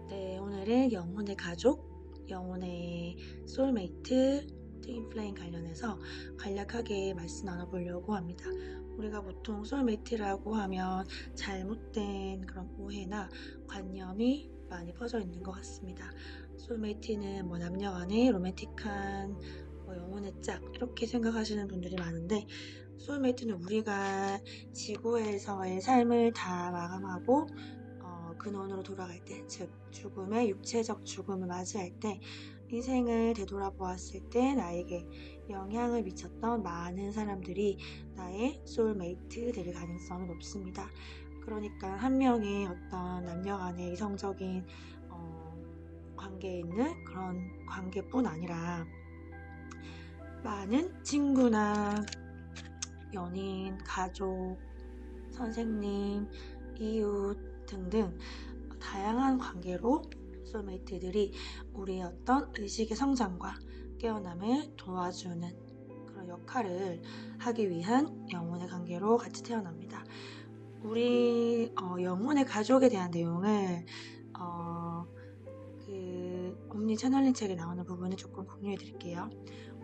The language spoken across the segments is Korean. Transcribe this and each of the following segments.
네, 오늘은 영혼의 가족, 영혼의 소울메이트, 트윈플레임 관련해서 간략하게 말씀 나눠보려고 합니다. 우리가 보통 소울메이트라고 하면 잘못된 그런 오해나 관념이 많이 퍼져 있는 것 같습니다. 소울메이트는 남녀 간의 로맨틱한 영혼의 짝 이렇게 생각하시는 분들이 많은데, 소울메이트는 우리가 지구에서의 삶을 다 마감하고 근원으로 돌아갈 때, 즉 죽음의 육체적 죽음을 맞이할 때, 인생을 되돌아보았을 때 나에게 영향을 미쳤던 많은 사람들이 나의 소울메이트 될 가능성이 높습니다. 그러니까 한 명의 어떤 남녀 간의 이성적인 관계에 있는 그런 관계뿐 아니라 많은 친구나 연인, 가족, 선생님, 이웃 등등 다양한 관계로 소울메이트들이 우리의 어떤 의식의 성장과 깨어남을 도와주는 그런 역할을 하기 위한 영혼의 관계로 같이 태어납니다. 우리 영혼의 가족에 대한 내용을 옴니 채널링 책에 나오는 부분을 조금 공유해 드릴게요.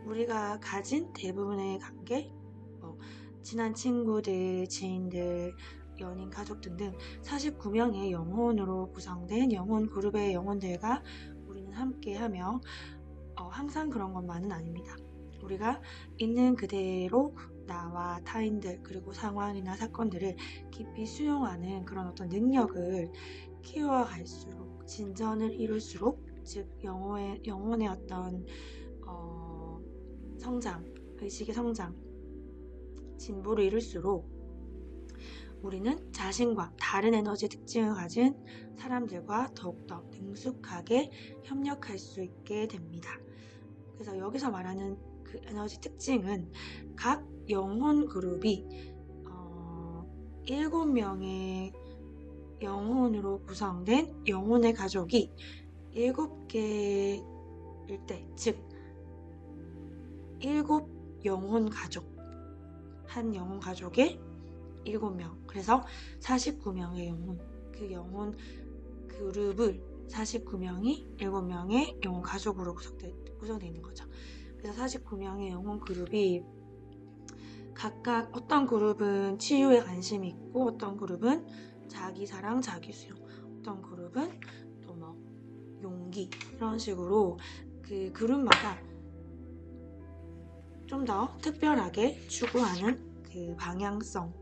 우리가 가진 대부분의 관계, 친한 친구들, 지인들, 연인, 가족 등등 49명의 영혼으로 구성된 영혼 그룹의 영혼들과 우리는 함께하며 항상 그런 것만은 아닙니다. 우리가 있는 그대로 나와 타인들 그리고 상황이나 사건들을 깊이 수용하는 그런 어떤 능력을 키워갈수록 진전을 이룰수록 즉 영혼의 어떤 성장, 의식의 성장, 진보를 이룰수록 우리는 자신과 다른 에너지 특징을 가진 사람들과 더욱더 능숙하게 협력할 수 있게 됩니다. 그래서 여기서 말하는 그 에너지 특징은 각 영혼 그룹이 7명의 영혼으로 구성된 영혼의 가족이 7개일 때, 즉 7영혼 가족, 한 영혼 가족에 7명, 그래서 49명의 영혼, 그 영혼 그룹을 49명이 7명의 영혼 가족으로 구성되어 있는 거죠. 그래서 49명의 영혼 그룹이 각각 어떤 그룹은 치유에 관심이 있고, 어떤 그룹은 자기 사랑, 자기 수용, 어떤 그룹은 또 용기, 이런 식으로 그 그룹마다 좀 더 특별하게 추구하는 그 방향성이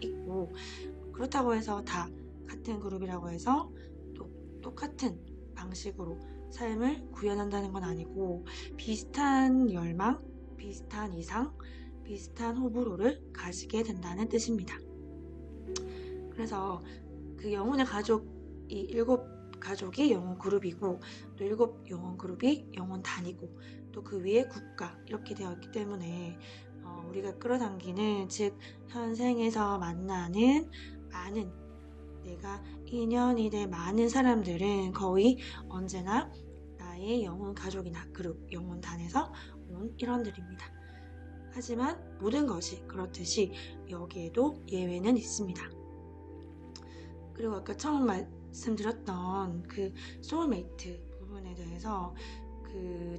있고, 그렇다고 해서 다 같은 그룹이라고 해서 또 똑같은 방식으로 삶을 구현한다는 건 아니고, 비슷한 열망, 비슷한 이상, 비슷한 호불호를 가지게 된다는 뜻입니다. 그래서 그 영혼의 가족이 7가족이 영혼 그룹이고, 또 7영혼 그룹이 영혼 단위고, 또 그 위에 국가, 이렇게 되어 있기 때문에 우리가 끌어당기는, 즉 현생에서 만나는 많은, 내가 인연이 될 많은 사람들은 거의 언제나 나의 영혼 가족이나 그룹, 영혼 단에서 온 일원들입니다. 하지만 모든 것이 그렇듯이 여기에도 예외는 있습니다. 그리고 아까 처음 말씀드렸던 그 소울메이트 부분에 대해서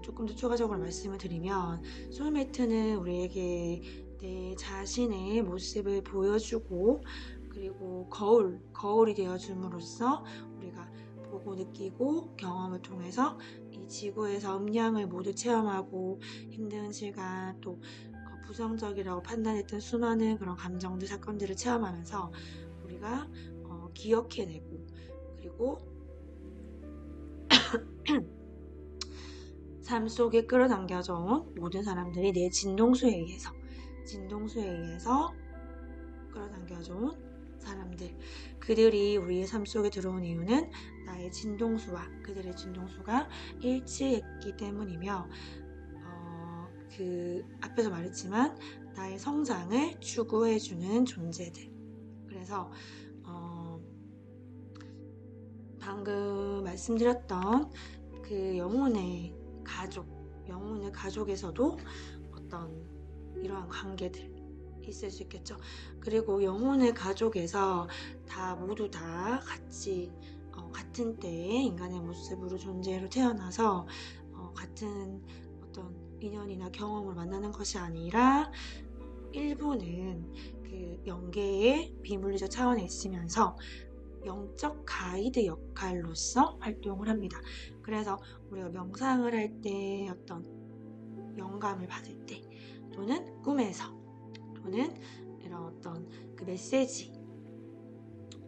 조금 더 추가적으로 말씀을 드리면, 소울메이트는 우리에게 내 자신의 모습을 보여주고, 그리고 거울이 되어줌으로써 우리가 보고 느끼고 경험을 통해서 이 지구에서 음량을 모두 체험하고, 힘든 시간, 또 부정적이라고 판단했던 수많은 그런 감정들, 사건들을 체험하면서 우리가 기억해내고, 그리고 삶 속에 끌어당겨져 온 모든 사람들이 내 진동수에 의해서 끌어당겨져 온 사람들, 그들이 우리의 삶 속에 들어온 이유는 나의 진동수와 그들의 진동수가 일치했기 때문이며, 그 앞에서 말했지만 나의 성장을 추구해주는 존재들. 그래서 방금 말씀드렸던 그 영혼의 가족에서도 어떤 이러한 관계들 있을 수 있겠죠. 그리고 영혼의 가족에서 모두 다 같이 같은 때에 인간의 모습으로 존재로 태어나서 같은 어떤 인연이나 경험을 만나는 것이 아니라 일부는 그 영계의 비물리적 차원에 있으면서 영적 가이드 역할로서 활동을 합니다. 그래서 우리가 명상을 할 때 어떤 영감을 받을 때 또는 꿈에서 또는 이런 어떤 그 메시지,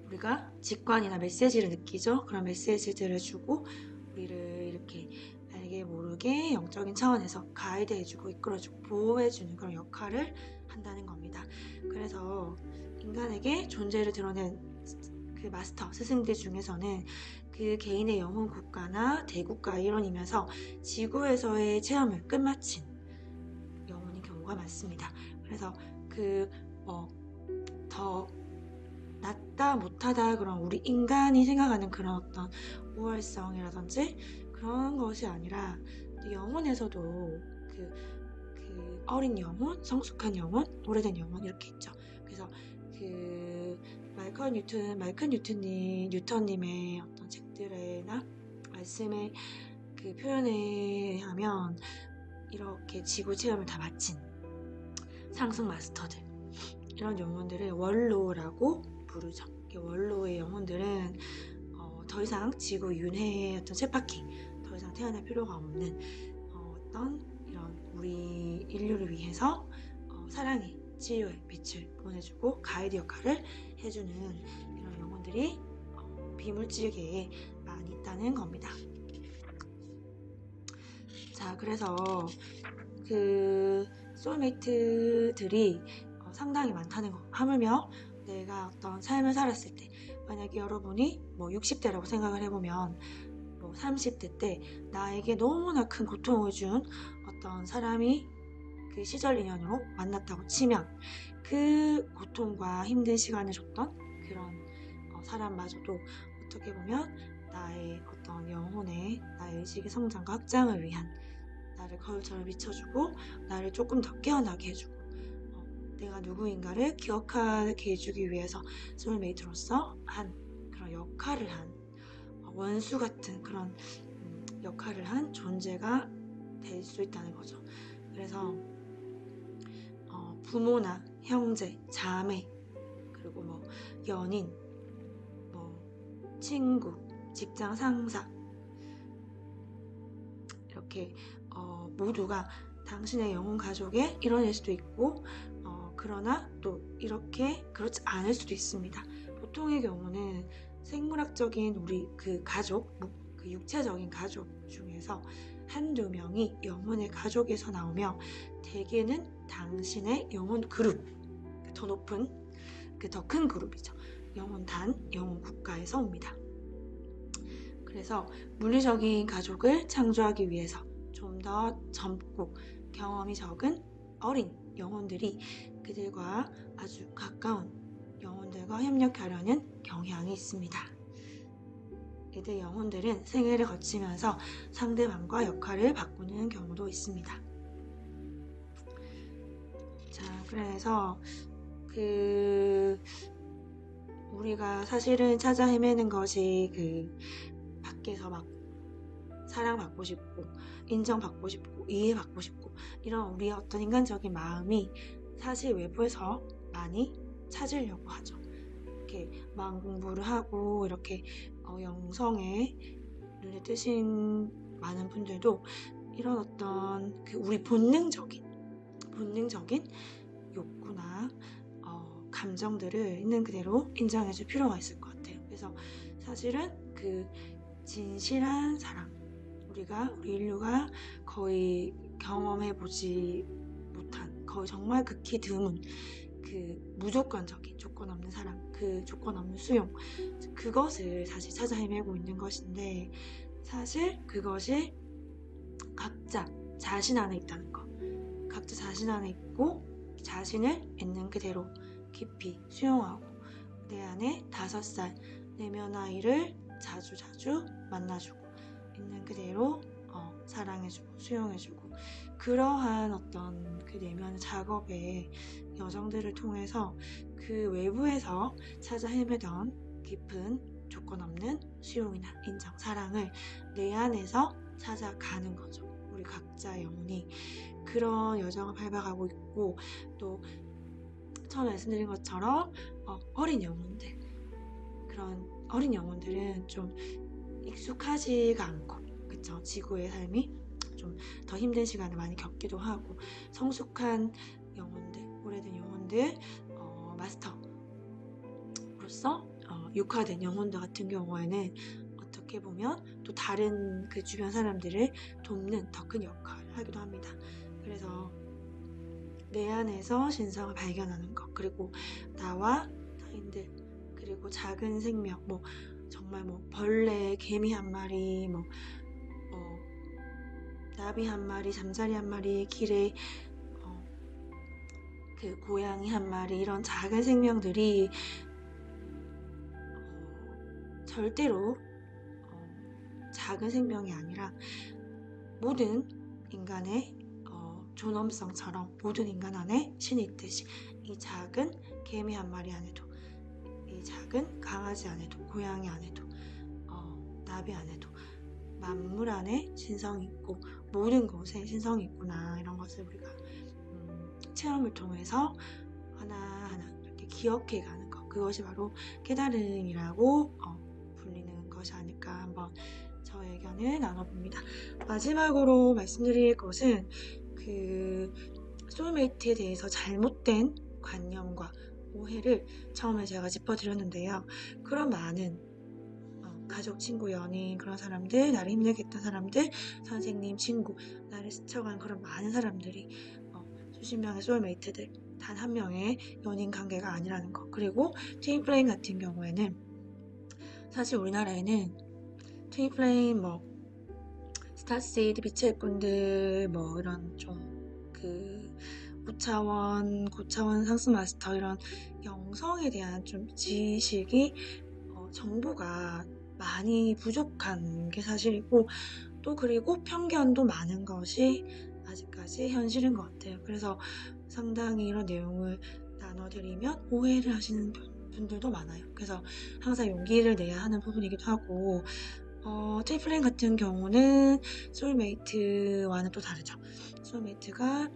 우리가 직관이나 메시지를 느끼죠. 그런 메시지들을 주고 우리를 이렇게 알게 모르게 영적인 차원에서 가이드해주고 이끌어주고 보호해주는 그런 역할을 한다는 겁니다. 그래서 인간에게 존재를 드러낸 그 마스터 스승들 중에서는 그 개인의 영혼 국가나 대국가 일원이면서 지구에서의 체험을 끝마친 영혼인 경우가 많습니다. 그래서 더 낫다 못하다 그런 우리 인간이 생각하는 그런 어떤 우월성이라든지 그런 것이 아니라 영혼에서도 그 어린 영혼, 성숙한 영혼, 오래된 영혼 이렇게 있죠. 그래서 그 마이클 뉴턴님의 어떤 책들이나 말씀의 그 표현에 의하면 이렇게 지구 체험을 다 마친 상승 마스터들, 이런 영혼들을 원로라고 부르죠. 원로의 영혼들은 더 이상 지구 윤회의 어떤 쳇바퀴 더 이상 태어날 필요가 없는 어떤 이런 우리 인류를 위해서 사랑의 치유의 빛을 보내주고 가이드 역할을 해주는 이런 영혼들이 비물질계에 많이 있다는 겁니다. 자, 그래서 그 소울메이트들이 상당히 많다는 거. 하물며 내가 어떤 삶을 살았을 때, 만약에 여러분이 뭐 60대라고 생각을 해보면 뭐 30대 때 나에게 너무나 큰 고통을 준 어떤 사람이 그 시절 인연으로 만났다고 치면 그 고통과 힘든 시간을 줬던 그런 사람마저도 어떻게 보면 나의 어떤 영혼의 나의 의식의 성장과 확장을 위한 나를 거울처럼 비춰주고 나를 조금 더 깨어나게 해주고 내가 누구인가를 기억하게 해주기 위해서 소울메이트로서 한 그런 역할을 한 원수 같은 그런 역할을 한 존재가 될 수 있다는 거죠. 그래서 부모나 형제, 자매, 그리고 뭐 연인, 뭐 친구, 직장 상사 이렇게 모두가 당신의 영혼 가족의 일원일 수도 있고 그러나 또 이렇게 그렇지 않을 수도 있습니다. 보통의 경우는 생물학적인 우리 그 가족, 그 육체적인 가족 중에서 한두 명이 영혼의 가족에서 나오며 대개는 당신의 영혼 그룹, 더 높은 더 큰 그룹이죠. 영혼단, 영혼 국가에서 옵니다. 그래서 물리적인 가족을 창조하기 위해서 좀 더 젊고 경험이 적은 어린 영혼들이 그들과 아주 가까운 영혼들과 협력하려는 경향이 있습니다. 이들 영혼들은 생애를 거치면서 상대방과 역할을 바꾸는 경우도 있습니다. 자, 그래서 우리가 사실은 찾아 헤매는 것이 밖에서 막 사랑받고 싶고 인정받고 싶고 이해받고 싶고 이런 우리의 어떤 인간적인 마음이 사실 외부에서 많이 찾으려고 하죠. 이렇게 마음 공부를 하고 이렇게 영성에 눈에 뜨신 많은 분들도 이런 어떤 우리 본능적인 욕구나 감정들을 있는 그대로 인정해줄 필요가 있을 것 같아요. 그래서 사실은 진실한 사랑, 우리 인류가 거의 경험해보지 못한 거의 정말 극히 드문 무조건적인 조건 없는 사랑, 조건 없는 수용, 그것을 사실 찾아 헤매고 있는 것인데 사실 그것이 각자 자신 안에 있다는 거, 각자 자신 안에 있고 자신을 있는 그대로 깊이 수용하고 내 안에 5살 내면 아이를 자주 만나주고 있는 그대로 사랑해주고 수용해주고 그러한 어떤 내면 작업의 여정들을 통해서 외부에서 찾아 헤매던 깊은 조건 없는 수용이나 인정, 사랑을 내 안에서 찾아가는 거죠. 우리 각자의 영혼이 그런 여정을 밟아가고 있고, 또 처음에 말씀드린 것처럼 어린 영혼들, 그런 어린 영혼들은 좀 익숙하지가 않고, 그쵸? 지구의 삶이 좀 더 힘든 시간을 많이 겪기도 하고, 성숙한 영혼들, 오래된 영혼들, 마스터로서 육화된 영혼들 같은 경우에는 어떻게 보면 또 다른 그 주변 사람들을 돕는 더 큰 역할을 하기도 합니다. 그래서 내 안에서 신성을 발견하는 것, 그리고 나와 타인들, 그리고 작은 생명, 정말 벌레, 개미 한 마리, 나비 한 마리, 잠자리 한 마리, 길에 그 고양이 한 마리, 이런 작은 생명들이 절대로 작은 생명이 아니라 모든 인간의 존엄성처럼 모든 인간 안에 신이 있듯이 이 작은 개미 한 마리 안에도, 이 작은 강아지 안에도, 고양이 안에도, 나비 안에도 만물 안에 신성이 있고 모든 것에 신성이 있구나, 이런 것을 우리가 체험을 통해서 하나하나 이렇게 기억해가는 것, 그것이 바로 깨달음이라고 불리는 것이 아닐까 한번 저의 의견을 나눠봅니다. 마지막으로 말씀드릴 것은 그 소울메이트에 대해서 잘못된 관념과 오해를 처음에 제가 짚어드렸는데요. 그런 많은 가족, 친구, 연인, 그런 사람들, 나를 힘들게 했던 사람들, 선생님, 친구, 나를 스쳐간 그런 많은 사람들이 수십 명의 소울메이트들, 단 한 명의 연인 관계가 아니라는 것. 그리고 트윈 플레임 같은 경우에는 사실 우리나라에는 트윈 플레임, 스타시드, 빛의 일꾼들, 이런 좀 그 우차원, 고차원 상승 마스터, 이런 영성에 대한 좀 지식이 정보가 많이 부족한 게 사실이고, 또 그리고 편견도 많은 것이 아직까지 현실인 것 같아요. 그래서 상당히 이런 내용을 나눠드리면 오해를 하시는 분들도 많아요. 그래서 항상 용기를 내야 하는 부분이기도 하고, 트리플레인 같은 경우는 소울메이트와는 또 다르죠. 소울메이트가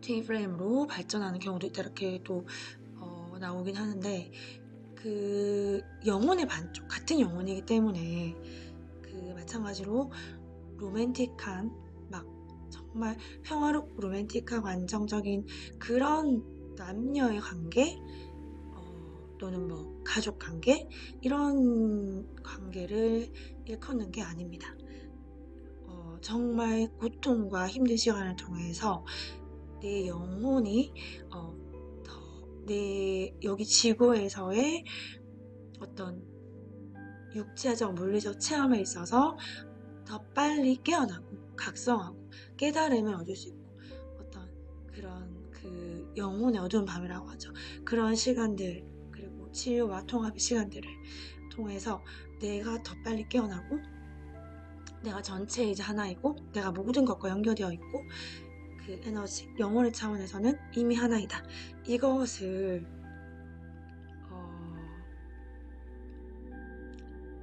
트윈플레임으로 발전하는 경우도 있다, 이렇게 또 나오긴 하는데, 그 영혼의 반쪽, 같은 영혼이기 때문에 그 마찬가지로 로맨틱한, 정말 평화롭고 로맨틱하고 안정적인 그런 남녀의 관계, 또는 가족 관계, 이런 관계를 일컫는 게 아닙니다. 정말 고통과 힘든 시간을 통해서 내 영혼이 내 여기 지구에서의 어떤 육체적, 물리적 체험에 있어서 더 빨리 깨어나고 각성하고 깨달음을 얻을 수 있고, 어떤 그런 그 영혼의 어두운 밤이라고 하죠. 그런 시간들, 그리고 치유와 통합의 시간들을 통해서 내가 더 빨리 깨어나고, 내가 전체 이제 하나이고, 내가 모든 것과 연결되어 있고, 그 에너지, 영혼의 차원에서는 이미 하나이다. 이것을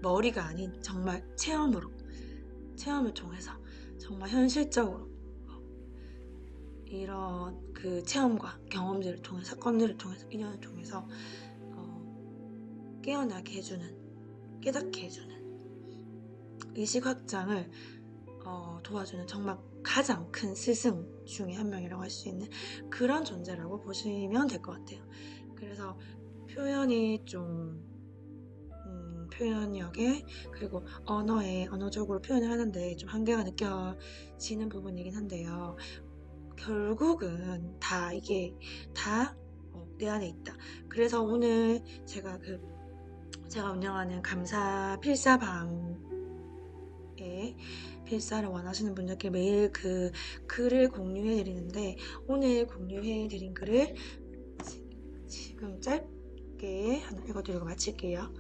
머리가 아닌 정말 체험을 통해서, 정말 현실적으로 이런 그 체험과 경험들을 통해서, 사건들을 통해서, 인연을 통해서 깨어나게 해주는, 깨닫게 해주는, 의식 확장을 도와주는 정말 가장 큰 스승 중에 한 명이라고 할 수 있는 그런 존재라고 보시면 될 것 같아요. 그래서 표현이 좀 표현력에, 그리고 언어적으로 표현을 하는데 좀 한계가 느껴지는 부분이긴 한데요. 결국은 다 이게 다 내 안에 있다. 그래서 오늘 제가 운영하는 감사 필사방에 필사를 원하시는 분들께 매일 그 글을 공유해 드리는데, 오늘 공유해 드린 글을 지금 짧게 하나 읽어드리고 마칠게요.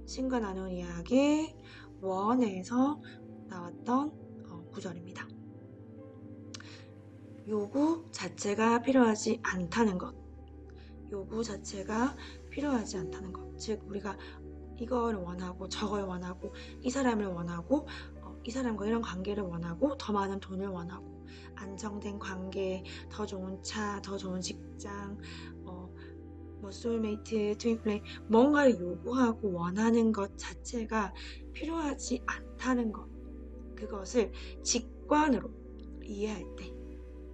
신과 나눈 이야기 1에서 나왔던 구절입니다. 요구 자체가 필요하지 않다는 것. 요구 자체가 필요하지 않다는 것. 즉 우리가 이걸 원하고 저걸 원하고 이 사람을 원하고 이 사람과 이런 관계를 원하고 더 많은 돈을 원하고 안정된 관계, 더 좋은 차, 더 좋은 직장, 뭐 소울메이트, 트윈플레이 뭔가를 요구하고 원하는 것 자체가 필요하지 않다는 것. 그것을 직관으로 이해할 때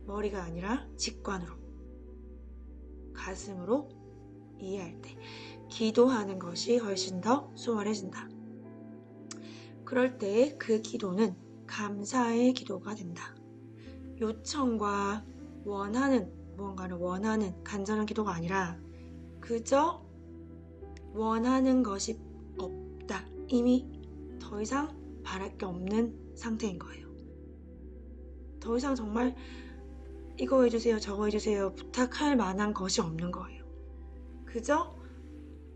머리가 아니라 직관으로 가슴으로 이해할 때 기도하는 것이 훨씬 더 수월해진다. 그럴 때 그 기도는 감사의 기도가 된다. 요청과 원하는 무언가를 원하는 간절한 기도가 아니라 그저 원하는 것이 없다. 이미 더 이상 바랄 게 없는 상태인 거예요. 더 이상 정말 이거 해주세요, 저거 해주세요 부탁할 만한 것이 없는 거예요. 그저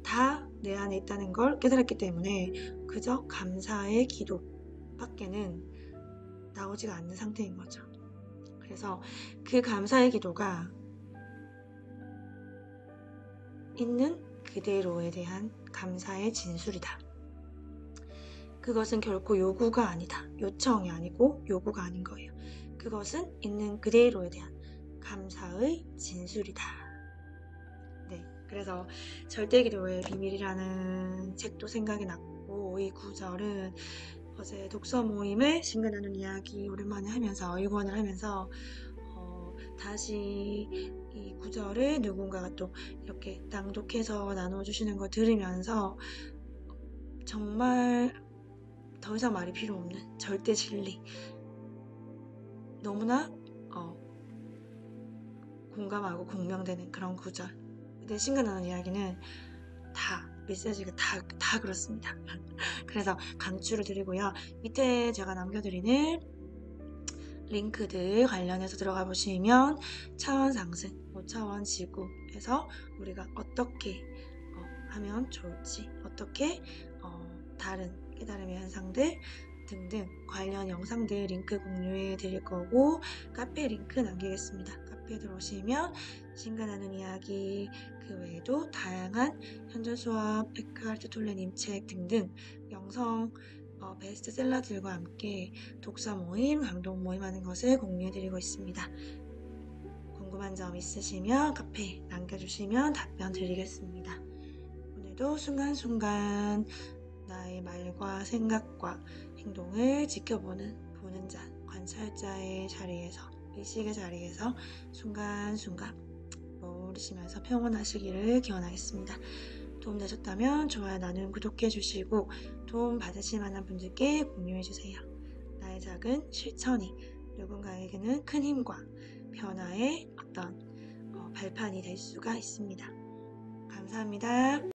다 내 안에 있다는 걸 깨달았기 때문에 그저 감사의 기도밖에는 나오지가 않는 상태인 거죠. 그래서 그 감사의 기도가 있는 그대로에 대한 감사의 진술이다. 그것은 결코 요구가 아니다. 요청이 아니고 요구가 아닌 거예요. 그것은 있는 그대로에 대한 감사의 진술이다. 네, 그래서 절대기도의 비밀이라는 책도 생각이 났고 이 구절은 어제 독서 모임에 신간하는 이야기 오랜만에 하면서 일권을 하면서 다시 이 구절을 누군가가 또 이렇게 낭독해서 나눠주시는 걸 들으면서 정말 더 이상 말이 필요 없는 절대 진리, 너무나 공감하고 공명되는 그런 구절. 근데 신간하는 이야기는 다 메시지가 다 그렇습니다. 그래서 강추를 드리고요. 밑에 제가 남겨드리는 링크들 관련해서 들어가 보시면 차원 상승, 5차원 지구에서 우리가 어떻게 하면 좋을지, 어떻게 다른 깨달음의 현상들 등등 관련 영상들 링크 공유해 드릴 거고 카페 링크 남기겠습니다. 카페에 들어오시면 신간하는 이야기 그 외에도 다양한 현존 수업, 에크하르트 톨레님 책 등등 영성 베스트셀러들과 함께 독서 모임, 감동 모임 하는 것을 공유해드리고 있습니다. 궁금한 점 있으시면 카페에 남겨주시면 답변 드리겠습니다. 오늘도 순간순간 나의 말과 생각과 행동을 지켜보는 보는 자, 관찰자의 자리에서, 의식의 자리에서 순간순간 모르시면서 평온하시기를 기원하겠습니다. 도움되셨다면 좋아요, 나눔, 구독해주시고 도움 받으실 만한 분들께 공유해주세요. 나의 작은 실천이 누군가에게는 큰 힘과 변화의 어떤 발판이 될 수가 있습니다. 감사합니다.